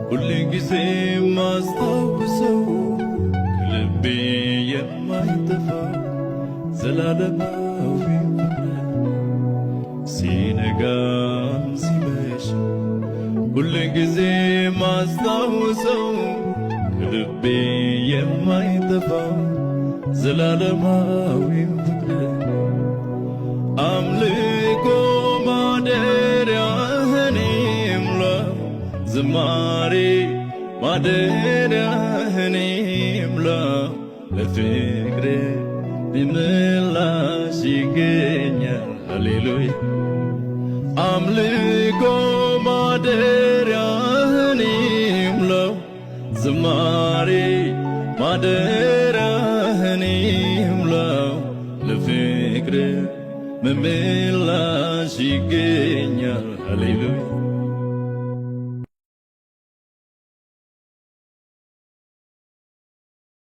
ሁል ጊዜ ማስታውሰው ከልቤ የማይጠፋ ዘላለማዊ ፍቅር ሲነጋም ሲመሽ ሁል ጊዜ ማስታውሰው ከልቤ የማይጠፋ ዘላለማዊ ፍቅር አምልኮ ማደሪያህን ይሙላው ዝማሬ ማደሪያህን ይሙላው ለፍቅር ምላሽ ይገኛል ሃሌሉያ አምልኮ ማደሪያህን ይሙላው ዝማሬ ማደሪያህን ይሙላው ለፍቅር ምላሽ ይገኛል ሃሌሉያ